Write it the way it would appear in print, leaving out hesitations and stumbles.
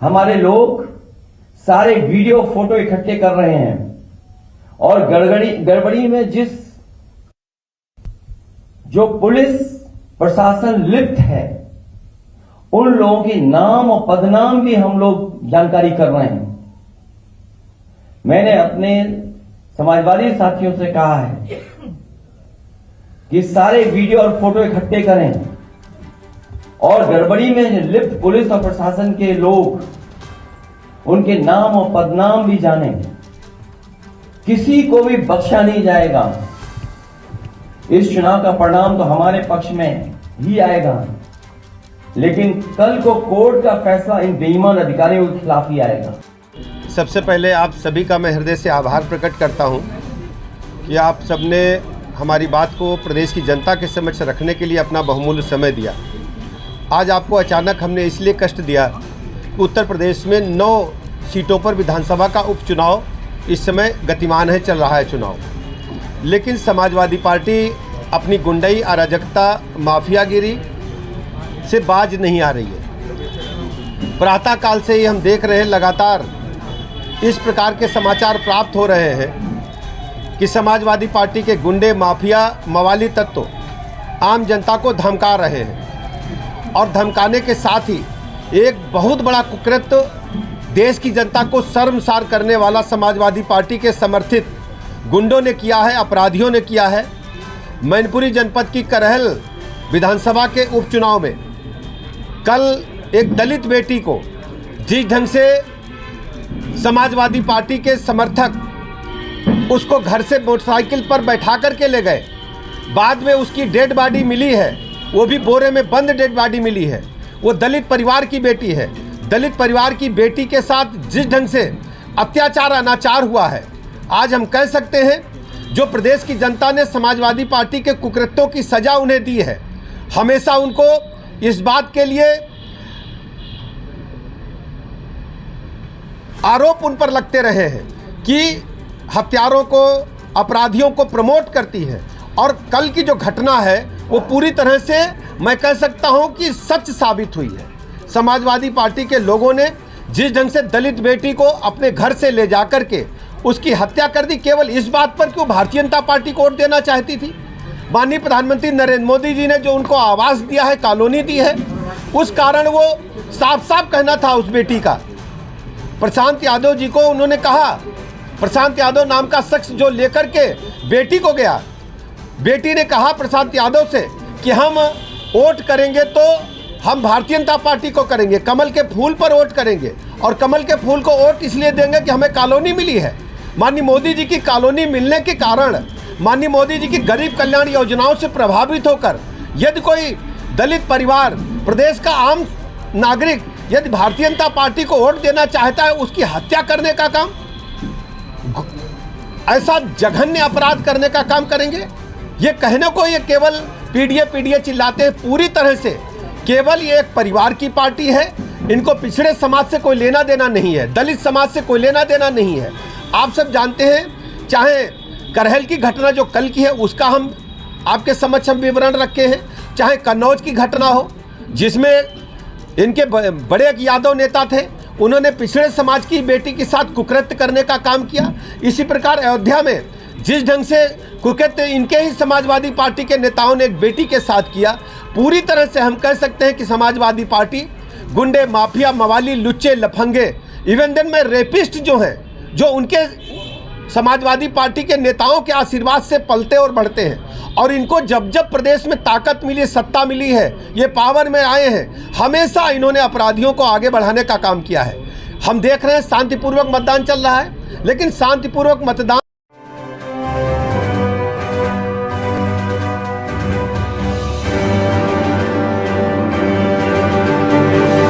हमारे लोग सारे वीडियो फोटो इकट्ठे कर रहे हैं और गड़बड़ी में जो पुलिस प्रशासन लिप्त है उन लोगों के नाम और पदनाम भी हम लोग जानकारी कर रहे हैं। मैंने अपने समाजवादी साथियों से कहा है कि सारे वीडियो और फोटो इकट्ठे करें और गड़बड़ी में लिप्त पुलिस और प्रशासन के लोग उनके नाम और पदनाम भी जानें। किसी को भी बख्शा नहीं जाएगा। इस चुनाव का परिणाम तो हमारे पक्ष में ही आएगा, लेकिन कल को कोर्ट का फैसला इन बेईमान अधिकारियों के खिलाफ ही आएगा। सबसे पहले आप सभी का मैं हृदय से आभार प्रकट करता हूं कि आप सबने हमारी बात को प्रदेश की जनता के समक्ष रखने के लिए अपना बहुमूल्य समय दिया। आज आपको अचानक हमने इसलिए कष्ट दिया कि उत्तर प्रदेश में 9 सीटों पर विधानसभा का उपचुनाव इस समय गतिमान है, चल रहा है चुनाव, लेकिन समाजवादी पार्टी अपनी गुंडई, अराजकता, माफियागिरी से बाज नहीं आ रही है। प्रातःकाल से ही हम देख रहे हैं, लगातार इस प्रकार के समाचार प्राप्त हो रहे हैं कि समाजवादी पार्टी के गुंडे, माफिया, मवाली तत्व आम जनता को धमका रहे हैं और धमकाने के साथ ही एक बहुत बड़ा कुकृत्य देश की जनता को शर्मसार करने वाला समाजवादी पार्टी के समर्थित गुंडों ने किया है, अपराधियों ने किया है। मैनपुरी जनपद की करहल विधानसभा के उपचुनाव में कल एक दलित बेटी को जिस ढंग से समाजवादी पार्टी के समर्थक उसको घर से मोटरसाइकिल पर बैठा करके ले गए, बाद में उसकी डेड बॉडी मिली है, वो भी बोरे में बंद डेड बॉडी मिली है। वो दलित परिवार की बेटी है। दलित परिवार की बेटी के साथ जिस ढंग से अत्याचार, अनाचार हुआ है, आज हम कह सकते हैं जो प्रदेश की जनता ने समाजवादी पार्टी के कुकृत्यों की सजा उन्हें दी है, हमेशा उनको इस बात के लिए आरोप उन पर लगते रहे हैं कि हत्यारों को, अपराधियों को प्रमोट करती है। और कल की जो घटना है वो पूरी तरह से मैं कह सकता हूं कि सच साबित हुई है। समाजवादी पार्टी के लोगों ने जिस ढंग से दलित बेटी को अपने घर से ले जाकर के उसकी हत्या कर दी, केवल इस बात पर कि वो भारतीय जनता पार्टी को वोट देना चाहती थी। माननीय प्रधानमंत्री नरेंद्र मोदी जी ने जो उनको आवास दिया है, कॉलोनी दी है, उस कारण वो साफ साफ कहना था उस बेटी का। प्रशांत यादव जी को उन्होंने कहा, प्रशांत यादव नाम का शख्स जो लेकर के बेटी को गया, बेटी ने कहा प्रशांत यादव से कि हम वोट करेंगे तो हम भारतीय जनता पार्टी को करेंगे, कमल के फूल पर वोट करेंगे और कमल के फूल को वोट इसलिए देंगे कि हमें कॉलोनी मिली है। माननीय मोदी जी की कॉलोनी मिलने के कारण, माननीय मोदी जी की गरीब कल्याण योजनाओं से प्रभावित होकर यदि कोई दलित परिवार, प्रदेश का आम नागरिक यदि भारतीय जनता पार्टी को वोट देना चाहता है, उसकी हत्या करने का काम, ऐसा जघन्य अपराध करने का काम करेंगे। ये कहने को ये केवल पीडीए चिल्लाते हैं, पूरी तरह से केवल ये एक परिवार की पार्टी है। इनको पिछड़े समाज से कोई लेना देना नहीं है, दलित समाज से कोई लेना देना नहीं है। आप सब जानते हैं, चाहे करहल की घटना जो कल की है उसका हम आपके समक्ष हम विवरण रखे हैं, चाहे कन्नौज की घटना हो जिसमें इनके बड़े एक यादव नेता थे, उन्होंने पिछड़े समाज की बेटी के साथ कुकृत्य करने का काम किया। इसी प्रकार अयोध्या में जिस ढंग से कुकृत्य इनके ही समाजवादी पार्टी के नेताओं ने एक बेटी के साथ किया, पूरी तरह से हम कह सकते हैं कि समाजवादी पार्टी गुंडे, माफिया, मवाली, लुच्चे, लफंगे, इवन देन में रेपिस्ट जो हैं, जो उनके समाजवादी पार्टी के नेताओं के आशीर्वाद से पलते और बढ़ते हैं। और इनको जब जब प्रदेश में ताकत मिली, सत्ता मिली है, ये पावर में आए हैं, हमेशा इन्होंने अपराधियों को आगे बढ़ाने का काम किया है। हम देख रहे हैं शांतिपूर्वक मतदान चल रहा है, लेकिन शांतिपूर्वक मतदान